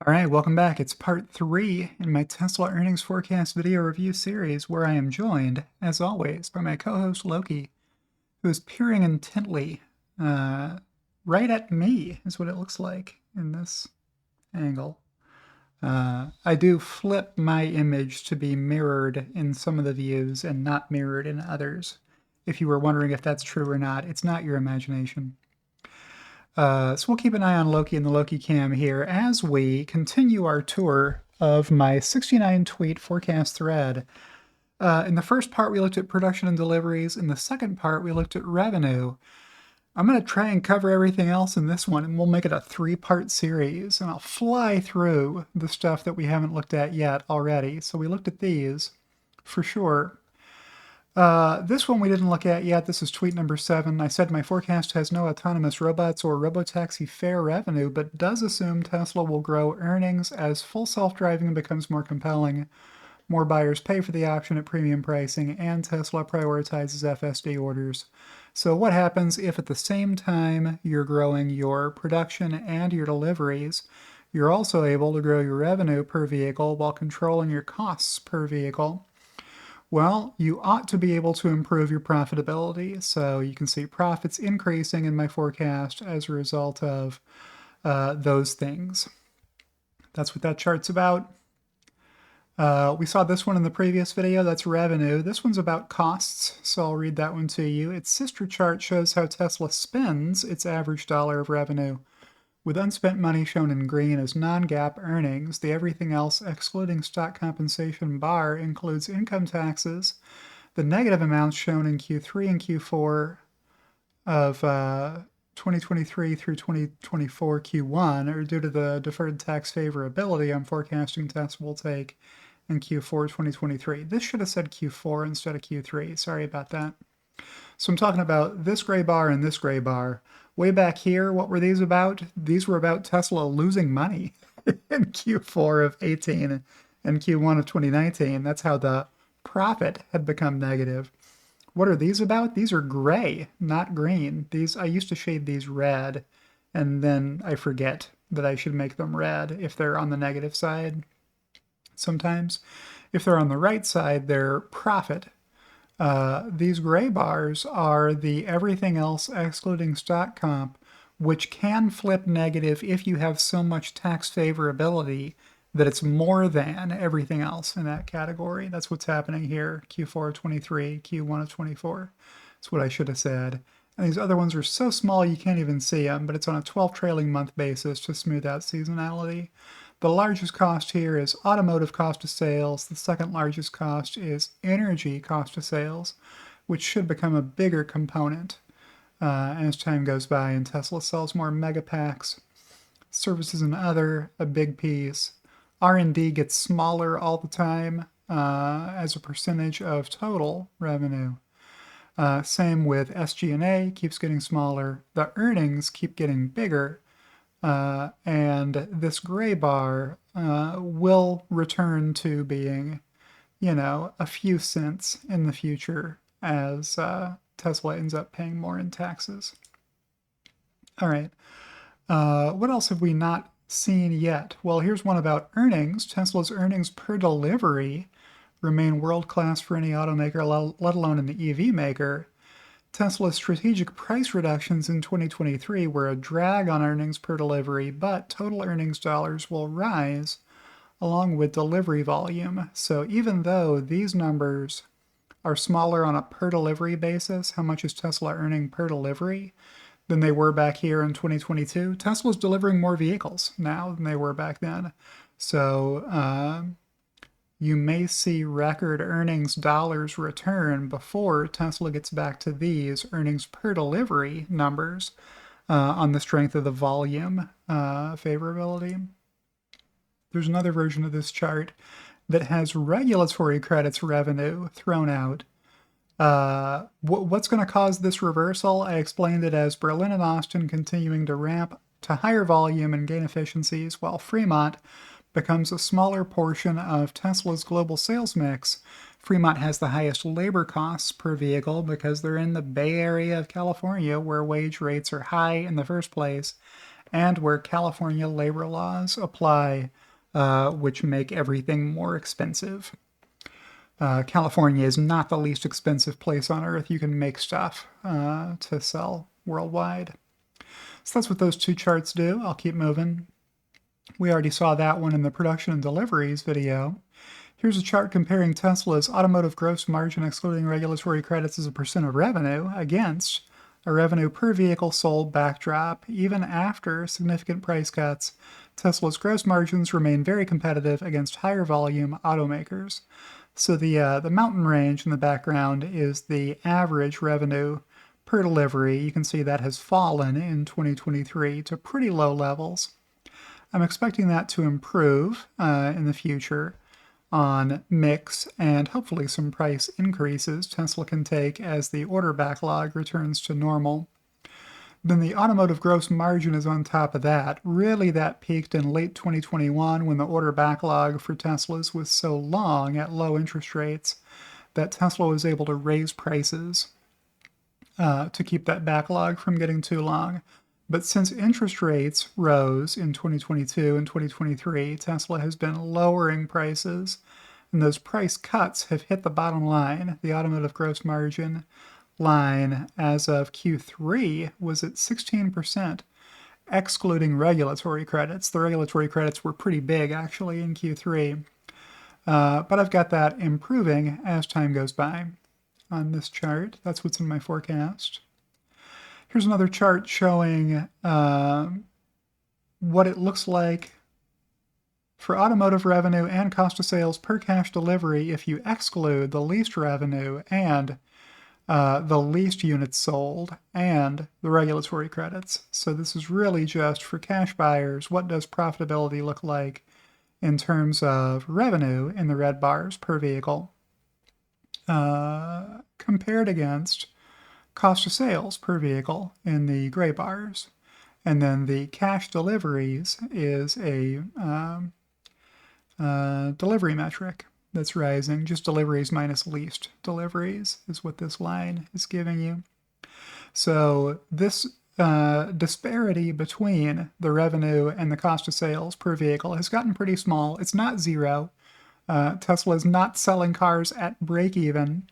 All right, welcome back. It's part 3 in my Tesla earnings forecast video review series where I am joined, as always, by my co-host Loki, who is peering intently right at me, is what it looks like in this angle. I do flip my image to be mirrored in some of the views and not mirrored in others. If you were wondering if that's true or not, it's not your imagination. So we'll keep an eye on Loki and the Loki cam here as we continue our tour of my 69 tweet forecast thread. In the first part, we looked at production and deliveries. In the second part, we looked at revenue. I'm going to try and cover everything else in this one, and we'll make it a 3-part series, and I'll fly through the stuff that we haven't looked at yet already. So we looked at these for sure. This one we didn't look at yet. This is tweet number 7. I said my forecast has no autonomous robots or robotaxi fare revenue, but does assume Tesla will grow earnings as full self-driving becomes more compelling, more buyers pay for the option at premium pricing, and Tesla prioritizes FSD orders. So what happens if at the same time you're growing your production and your deliveries, you're also able to grow your revenue per vehicle while controlling your costs per vehicle? Well, you ought to be able to improve your profitability. So you can see profits increasing in my forecast as a result of those things. That's what that chart's about. We saw this one in the previous video. That's revenue. This one's about costs, so I'll read that one to you. Its sister chart shows how Tesla spends its average dollar of revenue, with unspent money shown in green as non-GAAP earnings. The everything else excluding stock compensation bar includes income taxes. The negative amounts shown in Q3 and Q4 of 2023 through 2024 Q1 are due to the deferred tax favorability I'm forecasting Tesla will take in Q4 2023. This should have said Q4 instead of Q3. Sorry about that. So I'm talking about this gray bar and this gray bar. Way back here, what were these about? These were about Tesla losing money in Q4 of 18 and Q1 of 2019. That's how the profit had become negative. What are these about? These are gray, not green. These I used to shade these red, and then I forget that I should make them red if they're on the negative side sometimes. If they're on the right side, they're profit. These gray bars are the everything else excluding stock comp, which can flip negative if you have so much tax favorability that it's more than everything else in that category. That's what's happening here, Q4 of 23, Q1 of 24. That's what I should have said. And these other ones are so small you can't even see them, but it's on a 12 trailing month basis to smooth out seasonality. The largest cost here is automotive cost of sales. The second largest cost is energy cost of sales, which should become a bigger component as time goes by and Tesla sells more megapacks. Services and other, a big piece. R&D gets smaller all the time as a percentage of total revenue. Same with SG&A, keeps getting smaller. The earnings keep getting bigger. And this gray bar will return to being, a few cents in the future as Tesla ends up paying more in taxes. All right. What else have we not seen yet? Well, here's one about earnings. Tesla's earnings per delivery remain world-class for any automaker, let alone an EV maker. Tesla's strategic price reductions in 2023 were a drag on earnings per delivery, but total earnings dollars will rise along with delivery volume. So even though these numbers are smaller on a per delivery basis, how much is Tesla earning per delivery, than they were back here in 2022, Tesla's delivering more vehicles now than they were back then. So you may see record earnings dollars return before Tesla gets back to these earnings per delivery numbers on the strength of the volume favorability. There's another version of this chart that has regulatory credits revenue thrown out. What's going to cause this reversal? I explained it as Berlin and Austin continuing to ramp to higher volume and gain efficiencies, while Fremont becomes a smaller portion of Tesla's global sales mix. Fremont has the highest labor costs per vehicle because they're in the Bay Area of California, where wage rates are high in the first place, and where California labor laws apply, which make everything more expensive. California is not the least expensive place on earth you can make stuff to sell worldwide. So that's what those two charts do. I'll keep moving. We already saw that one in the production and deliveries video. Here's a chart comparing Tesla's automotive gross margin excluding regulatory credits as a percent of revenue against a revenue per vehicle sold backdrop. Even after significant price cuts, Tesla's gross margins remain very competitive against higher volume automakers. So the mountain range in the background is the average revenue per delivery. You can see that has fallen in 2023 to pretty low levels. I'm expecting that to improve in the future on mix and hopefully some price increases Tesla can take as the order backlog returns to normal. Then the automotive gross margin is on top of that. Really, that peaked in late 2021 when the order backlog for Teslas was so long at low interest rates that Tesla was able to raise prices to keep that backlog from getting too long. But since interest rates rose in 2022 and 2023, Tesla has been lowering prices, and those price cuts have hit the bottom line. The automotive gross margin line as of Q3 was at 16%, excluding regulatory credits. The regulatory credits were pretty big, actually, in Q3. But I've got that improving as time goes by on this chart. That's what's in my forecast. Here's another chart showing what it looks like for automotive revenue and cost of sales per cash delivery if you exclude the leased revenue and the leased units sold and the regulatory credits. So this is really just for cash buyers. What does profitability look like in terms of revenue in the red bars per vehicle compared against cost of sales per vehicle in the gray bars. And then the cash deliveries is a delivery metric that's rising. Just deliveries minus leased deliveries is what this line is giving you. So this disparity between the revenue and the cost of sales per vehicle has gotten pretty small. It's not zero. Tesla is not selling cars at break even.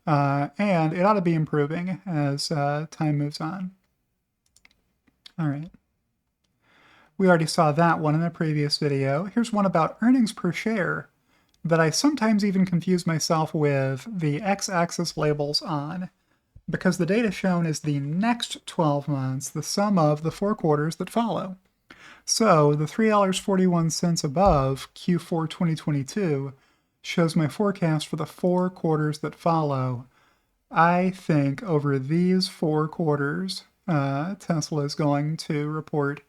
And it ought to be improving as time moves on. All right. We already saw that one in a previous video. Here's one about earnings per share that I sometimes even confuse myself with the x-axis labels on, because the data shown is the next 12 months, the sum of the 4 quarters that follow. So the $3.41 above Q4 2022 shows my forecast for the 4 quarters that follow. I think over these 4 quarters, Tesla is going to report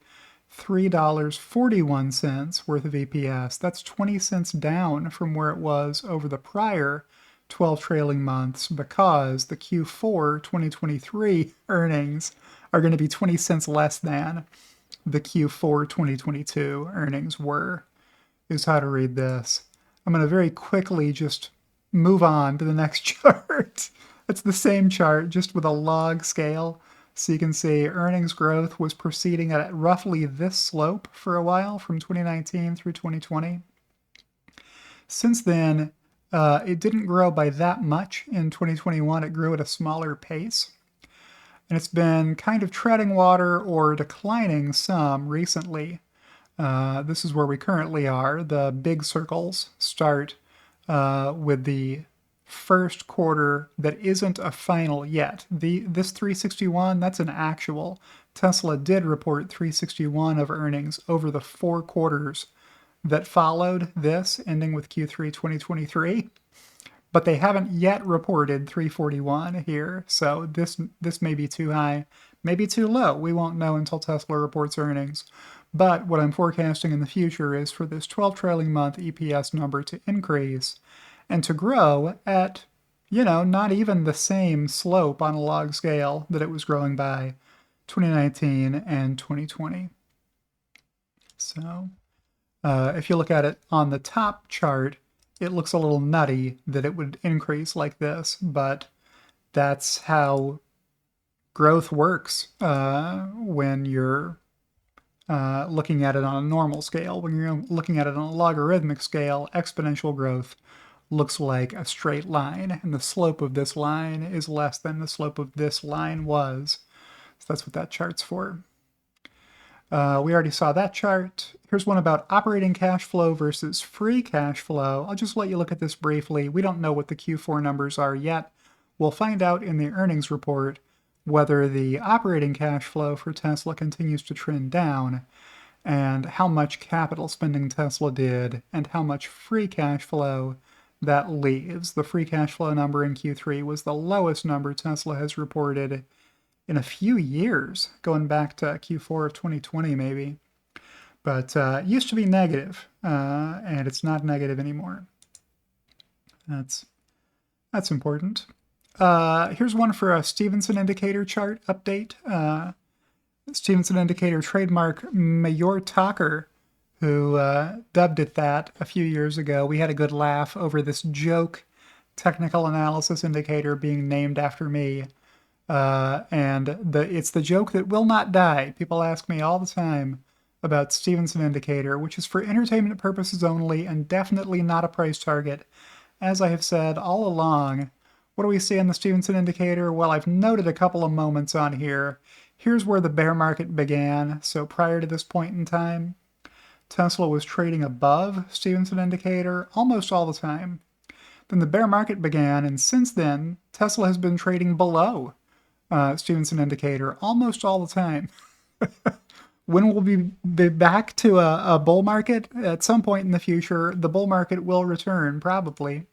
$3.41 worth of EPS. That's 20 cents down from where it was over the prior 12 trailing months because the Q4 2023 earnings are going to be 20 cents less than the Q4 2022 earnings were, is how to read this. I'm going to very quickly just move on to the next chart. It's the same chart, just with a log scale. So you can see earnings growth was proceeding at roughly this slope for a while from 2019 through 2020. Since then, it didn't grow by that much in 2021. It grew at a smaller pace. And it's been kind of treading water or declining some recently. This is where we currently are. The big circles start with the first quarter that isn't a final yet. This 361, that's an actual. Tesla did report 361 of earnings over the 4 quarters that followed this, ending with Q3 2023. But they haven't yet reported 341 here, so this may be too high, maybe too low. We won't know until Tesla reports earnings. But what I'm forecasting in the future is for this 12 trailing month EPS number to increase and to grow at, not even the same slope on a log scale that it was growing by 2019 and 2020. So if you look at it on the top chart, it looks a little nutty that it would increase like this, but that's how growth works when you're looking at it on a normal scale. When you're looking at it on a logarithmic scale, exponential growth looks like a straight line, and the slope of this line is less than the slope of this line was. So that's what that chart's for. We already saw that chart. Here's one about operating cash flow versus free cash flow. I'll just let you look at this briefly. We don't know what the Q4 numbers are yet. We'll find out in the earnings report whether the operating cash flow for Tesla continues to trend down, and how much capital spending Tesla did, and how much free cash flow that leaves. The free cash flow number in Q3 was the lowest number Tesla has reported in a few years, going back to Q4 of 2020 maybe. But it used to be negative, and it's not negative anymore. That's important. Here's one for a Stevenson indicator chart update. Stevenson indicator trademark Mayor Tucker, who dubbed it that a few years ago. We had a good laugh over this joke technical analysis indicator being named after me. And it's the joke that will not die. People ask me all the time about Stevenson indicator, which is for entertainment purposes only and definitely not a price target. As I have said all along, what do we see on the Stevenson indicator? Well, I've noted a couple of moments on here. Here's where the bear market began. So prior to this point in time, Tesla was trading above Stevenson indicator almost all the time. Then the bear market began, and since then, Tesla has been trading below Stevenson indicator almost all the time. When we'll be back to a bull market? At some point in the future, the bull market will return, probably,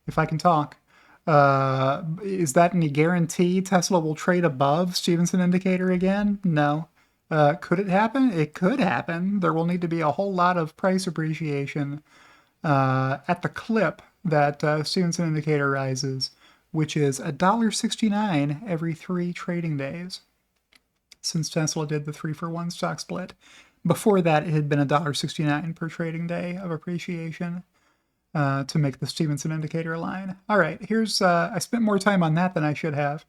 if I can talk. Is that any guarantee Tesla will trade above Stevenson indicator again? No. Could it happen? It could happen. There will need to be a whole lot of price appreciation at the clip that Stevenson indicator rises, which is $1.69 every 3 trading days since Tesla did the 3-for-1 stock split. Before that, it had been $1.69 per trading day of appreciation to make the Stevenson indicator line. All right, here's, I spent more time on that than I should have.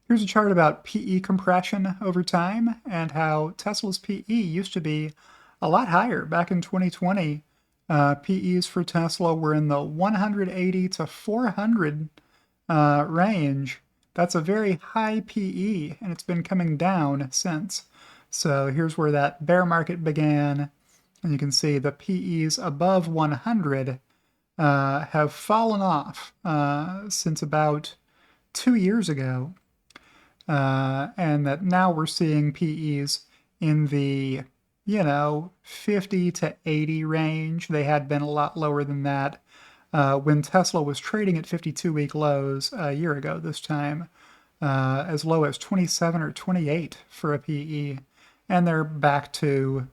Here's a chart about PE compression over time and how Tesla's PE used to be a lot higher. Back in 2020, PEs for Tesla were in the 180 to 400 range. That's a very high PE, and it's been coming down since. So here's where that bear market began, and you can see the PEs above 100 have fallen off since about 2 years ago, and that now we're seeing PEs in the 50 to 80 range. They had been a lot lower than that when Tesla was trading at 52-week lows a year ago this time, as low as 27 or 28 for a PE. And they're back to,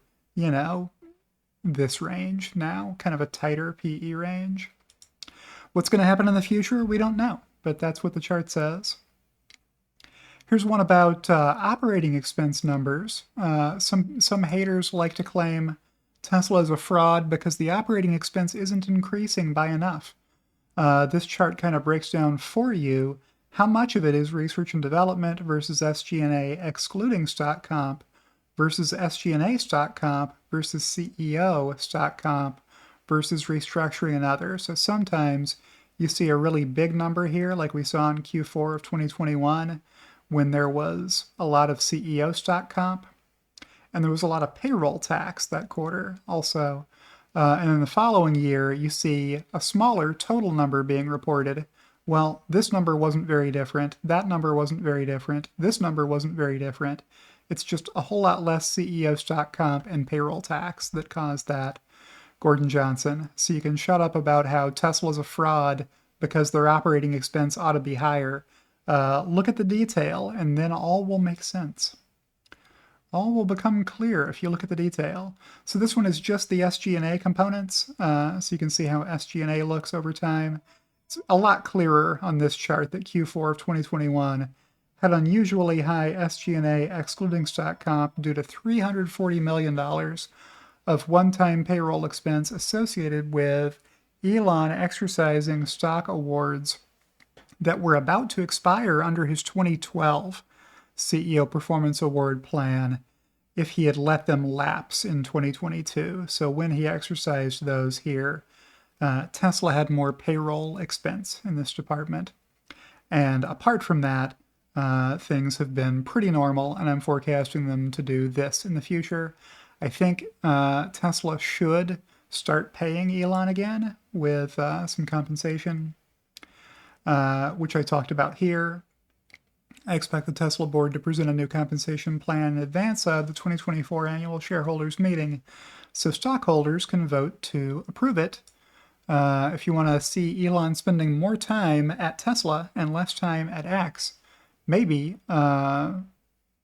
this range now, kind of a tighter PE range. What's going to happen in the future? We don't know, but that's what the chart says. Here's one about operating expense numbers. Some haters like to claim Tesla is a fraud because the operating expense isn't increasing by enough. This chart kind of breaks down for you how much of it is research and development versus SG&A excluding stock comp versus SG&A stock comp versus CEO stock comp versus restructuring and other. So sometimes you see a really big number here like we saw in Q4 of 2021 when there was a lot of CEO stock comp. And there was a lot of payroll tax that quarter also. And in the following year, you see a smaller total number being reported. Well, this number wasn't very different. That number wasn't very different. This number wasn't very different. It's just a whole lot less CEO stock comp and payroll tax that caused that, Gordon Johnson. So you can shut up about how Tesla's a fraud because their operating expense ought to be higher. Look at the detail, and then all will make sense. All will become clear if you look at the detail. So this one is just the SG&A components, so you can see how SG&A looks over time. It's a lot clearer on this chart that Q4 of 2021 had unusually high SG&A excluding stock comp due to $340 million of one-time payroll expense associated with Elon exercising stock awards that were about to expire under his 2012 CEO Performance Award plan if he had let them lapse in 2022. So when he exercised those here, Tesla had more payroll expense in this department. And apart from that, things have been pretty normal, and I'm forecasting them to do this in the future. I think Tesla should start paying Elon again with some compensation, which I talked about here. I expect the Tesla board to present a new compensation plan in advance of the 2024 annual shareholders meeting, so stockholders can vote to approve it. If you want to see Elon spending more time at Tesla and less time at X, maybe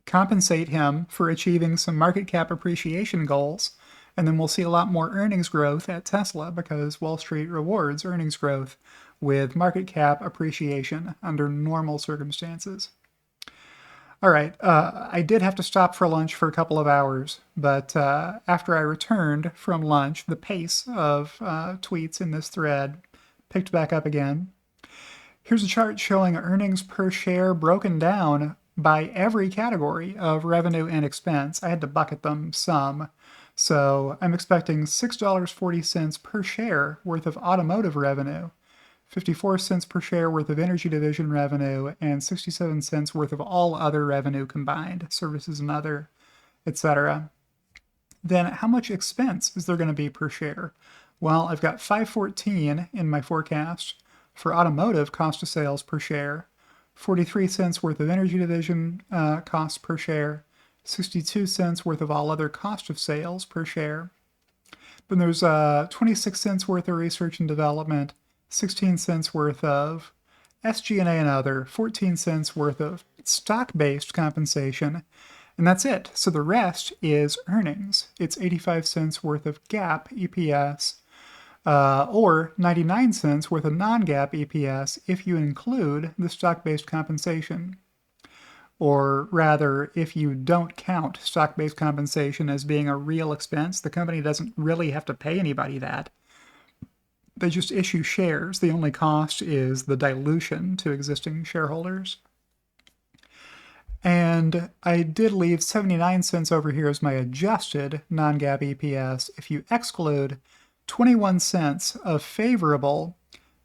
compensate him for achieving some market cap appreciation goals, and then we'll see a lot more earnings growth at Tesla because Wall Street rewards earnings growth with market cap appreciation under normal circumstances. All right, I did have to stop for lunch for a couple of hours, but after I returned from lunch, the pace of tweets in this thread picked back up again. Here's a chart showing earnings per share broken down by every category of revenue and expense. I had to bucket them some. So I'm expecting $6.40 per share worth of automotive revenue, 54 cents per share worth of energy division revenue, and 67 cents worth of all other revenue combined, services and other, etc. Then how much expense is there going to be per share? Well, I've got 514 in my forecast for automotive cost of sales per share, 43 cents worth of energy division cost per share, 62 cents worth of all other cost of sales per share. Then there's 26 cents worth of research and development, 16 cents worth of SG&A and other, 14 cents worth of stock-based compensation, and that's it. So the rest is earnings. It's 85 cents worth of GAAP EPS, or 99 cents worth of non-GAAP EPS if you include the stock-based compensation. Or rather, if you don't count stock-based compensation as being a real expense, the company doesn't really have to pay anybody that. They just issue shares. The only cost is the dilution to existing shareholders. And I did leave 79 cents over here as my adjusted non-GAAP EPS if you exclude 21 cents of favorable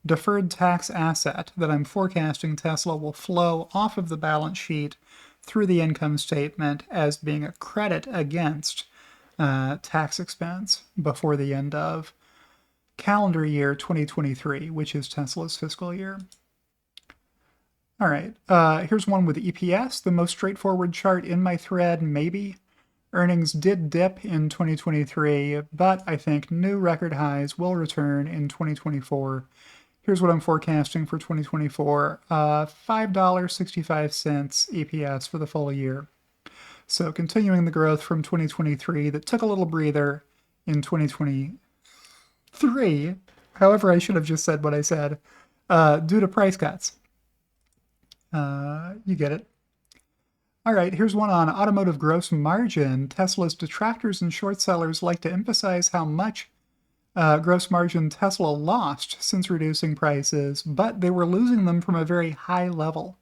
deferred tax asset that I'm forecasting Tesla will flow off of the balance sheet through the income statement as being a credit against tax expense before the end of calendar year 2023, which is Tesla's fiscal year. All right, here's one with EPS, the most straightforward chart in my thread, maybe. Earnings did dip in 2023, but I think new record highs will return in 2024. Here's what I'm forecasting for 2024, $5.65 EPS for the full year. So continuing the growth from 2023 that took a little breather in 2023, however, I should have just said what I said, due to price cuts. You get it. All right, here's one on automotive gross margin. Tesla's detractors and short sellers like to emphasize how much gross margin Tesla lost since reducing prices, but they were losing them from a very high level.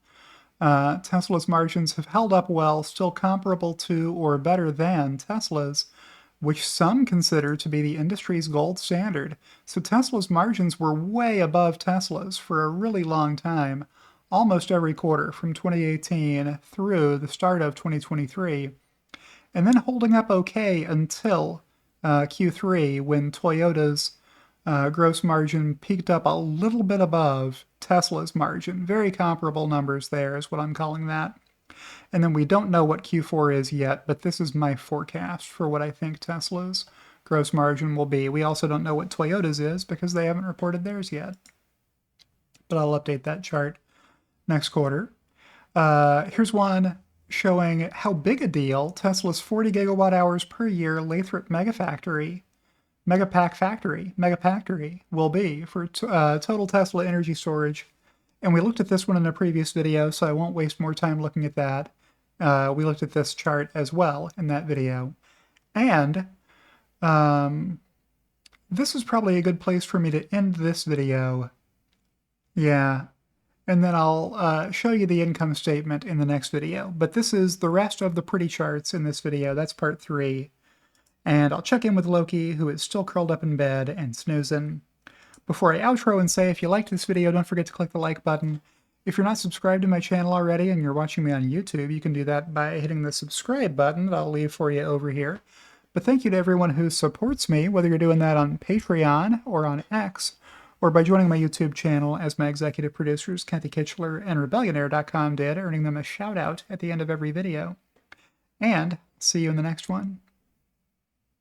Tesla's margins have held up well, still comparable to or better than Tesla's, which some consider to be the industry's gold standard. So Tesla's margins were way above Tesla's for a really long time, almost every quarter from 2018 through the start of 2023, and then holding up okay until Q3 when Toyota's gross margin peaked up a little bit above Tesla's margin. Very comparable numbers there is what I'm calling that. And then we don't know what Q4 is yet, but this is my forecast for what I think Tesla's gross margin will be. We also don't know what Toyota's is because they haven't reported theirs yet. But I'll update that chart next quarter. Here's one showing how big a deal Tesla's 40 gigawatt hours per year Lathrop Megafactory will be for total Tesla energy storage. And we looked at this one in a previous video, so I won't waste more time looking at that. We looked at this chart as well in that video. And this is probably a good place for me to end this video. Yeah. and then I'll show you the income statement in the next video. But this is the rest of the pretty charts in this video. That's part 3. And I'll check in with Loki, who is still curled up in bed and snoozing. Before I outro and say, if you liked this video, don't forget to click the like button. If you're not subscribed to my channel already and you're watching me on YouTube, you can do that by hitting the subscribe button that I'll leave for you over here. But thank you to everyone who supports me, whether you're doing that on Patreon or on X, or by joining my YouTube channel as my executive producers Kathy Kitchler and Rebellionaire.com did, earning them a shout out at the end of every video. And see you in the next one.